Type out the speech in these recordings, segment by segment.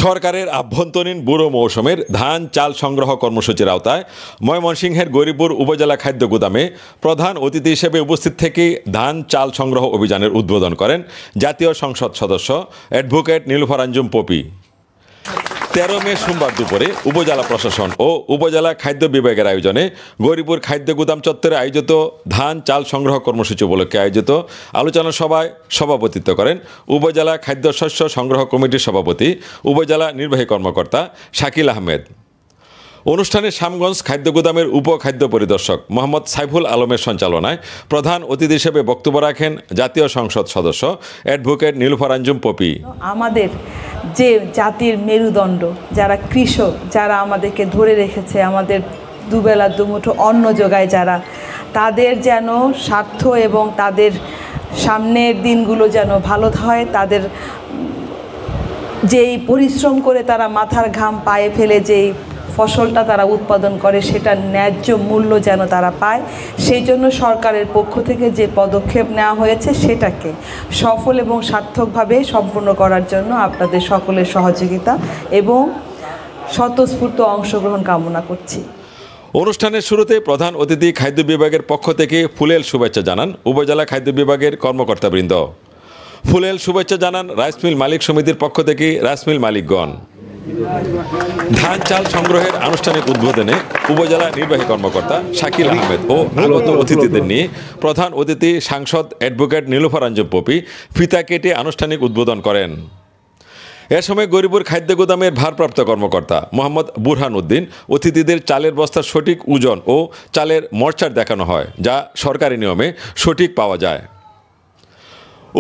সরকারের আভ্যন্তরীণ বুড়ো মৌসুমের ধান চাল সংগ্রহ কর্মসূচির আওতায় ময়মনসিংহের গৌরীপুর উপজেলা খাদ্য গুদামে প্রধান অতিথি হিসেবে উপস্থিত থেকে ধান চাল সংগ্রহ অভিযানের উদ্বোধন করেন জাতীয় সংসদ সদস্য অ্যাডভোকেট নীলুফার আঞ্জুম পপি। 13 মে সোমবার দুপুরে উপজেলা প্রশাসন ও উপজেলা খাদ্য বিভাগের আয়োজনে গৌরীপুর খাদ্য গুদাম চত্বরে আয়োজিত ধান চাল সংগ্রহ কর্মসূচি উপলক্ষে আয়োজিত আলোচনা সভায় সভাপতিত্ব করেন উপজেলা খাদ্য শস্য সংগ্রহ কমিটির সভাপতি উপজেলা নির্বাহী কর্মকর্তা শাকিল আহমেদ। অনুষ্ঠানে শ্যামগঞ্জ খাদ্য গুদামের উপ খাদ্য পরিদর্শক মোহাম্মদ সাইফুল আলমের সঞ্চালনায় প্রধান অতিথি হিসেবে বক্তব্য রাখেন জাতীয় সংসদ সদস্য অ্যাডভোকেট নীলুফার আঞ্জুম পপি। আমাদের যে জাতির মেরুদণ্ড যারা কৃষক, যারা আমাদেরকে ধরে রেখেছে, আমাদের দুবেলা দুমুঠো অন্ন যোগায়, যারা তাদের যেন স্বার্থ এবং তাদের সামনের দিনগুলো যেন ভালো হয়, তাদের যেই পরিশ্রম করে তারা মাথার ঘাম পায়ে ফেলে যেই ফসলটা তারা উৎপাদন করে সেটার ন্যায্য মূল্য যেন তারা পায়, সেই জন্য সরকারের পক্ষ থেকে যে পদক্ষেপ নেওয়া হয়েছে সেটাকে সফল এবং সার্থকভাবে সম্পূর্ণ করার জন্য আপনাদের সকলের সহযোগিতা এবং স্বতঃস্ফূর্ত অংশগ্রহণ কামনা করছি। অনুষ্ঠানের শুরুতে প্রধান অতিথি খাদ্য বিভাগের পক্ষ থেকে ফুলেল শুভেচ্ছা জানান উপজেলা খাদ্য বিভাগের কর্মকর্তাবৃন্দ। ফুলেল শুভেচ্ছা জানান রাইস মিল মালিক সমিতির পক্ষ থেকে রাইস মিল মালিকগণ। ধান চাল সংগ্রহের আনুষ্ঠানিক উদ্বোধনে উপজেলা নির্বাহী কর্মকর্তা শাকিল আহমেদ ও আগত অতিথিদের নিয়ে প্রধান অতিথি সাংসদ অ্যাডভোকেট নীলুফার আঞ্জুম পপি ফিতা কেটে আনুষ্ঠানিক উদ্বোধন করেন। এ সময় গৌরীপুর খাদ্য গুদামের ভারপ্রাপ্ত কর্মকর্তা মোহাম্মদ বুরহান উদ্দিন অতিথিদের চালের বস্তার সঠিক ওজন ও চালের মর্চার দেখানো হয়, যা সরকারি নিয়মে সঠিক পাওয়া যায়।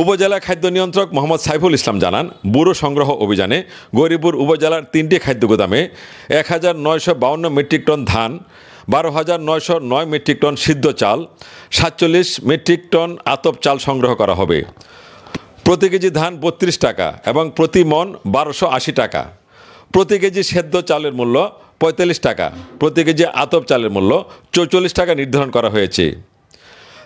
উপজেলা খাদ্য নিয়ন্ত্রক মোহাম্মদ সাইফুল ইসলাম জানান, বুড়ো সংগ্রহ অভিযানে গৌরীপুর উপজেলার 3টি খাদ্য গুদামে 1952 মেট্রিক টন ধান, 12,909 মেট্রিক টন সিদ্ধ চাল, 47 মেট্রিক টন আতপ চাল সংগ্রহ করা হবে। প্রতি কেজি ধান 32 টাকা এবং প্রতি মণ 1280 টাকা। প্রতি কেজি সেদ্ধ চালের মূল্য 45 টাকা, প্রতি কেজি আতপ চালের মূল্য 44 টাকা নির্ধারণ করা হয়েছে।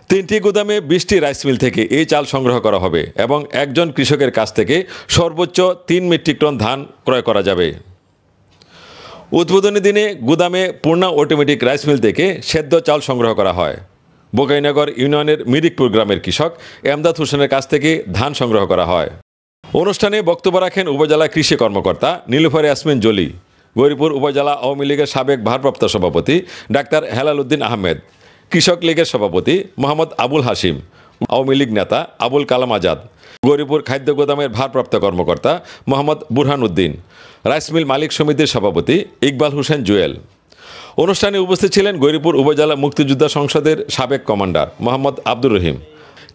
3টি গুদামে 20টি রাইস মিল থেকে এই চাল সংগ্রহ করা হবে এবং একজন কৃষকের কাছ থেকে সর্বোচ্চ 3 মেট্রিক টন ধান ক্রয় করা যাবে। উদ্বোধনী দিনে গুদামে পূর্ণা অটোমেটিক রাইস মিল থেকে সেদ্ধ চাল সংগ্রহ করা হয়। বোকাইনগর ইউনিয়নের মিরিকপুর গ্রামের কৃষক এমদাদ হোসেনের কাছ থেকে ধান সংগ্রহ করা হয়। অনুষ্ঠানে বক্তব্য রাখেন উপজেলা কৃষি কর্মকর্তা নীলুফার ইয়াসমিন জলি, গৌরীপুর উপজেলা আওয়ামী লীগের সাবেক ভারপ্রাপ্ত সভাপতি ডাক্তার হেলাল উদ্দিন আহমেদ, কৃষক লীগের সভাপতি মোহাম্মদ আবুল হাশিম, আওয়ামী লীগ নেতা আবুল কালাম আজাদ, গৌরীপুর খাদ্য গুদামের ভারপ্রাপ্ত কর্মকর্তা মোহাম্মদ বুরহান উদ্দিন, রাইস মিল মালিক সমিতির সভাপতি ইকবাল হোসেন জুয়েল। অনুষ্ঠানে উপস্থিত ছিলেন গৌরীপুর উপজেলা মুক্তিযোদ্ধা সংসদের সাবেক কমান্ডার মোহাম্মদ আব্দুর রহিম,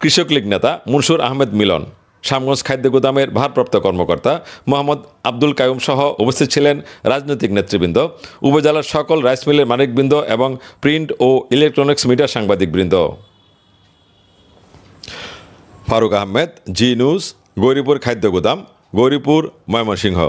কৃষক লীগ নেতা মুনসুর আহমেদ মিলন, শ্যামগঞ্জ খাদ্য গুদামের ভারপ্রাপ্ত কর্মকর্তা মোহাম্মদ আব্দুল কায়ুম সহ উপস্থিত ছিলেন রাজনৈতিক নেতৃবৃন্দ, উপজেলার সকল রাইস মিলের মালিকবৃন্দ এবং প্রিন্ট ও ইলেকট্রনিক্স মিডিয়ার সাংবাদিকবৃন্দ। ফারুক আহমেদ, জি নিউজ, গৌরীপুর খাদ্য গুদাম, গৌরীপুর, ময়মনসিংহ।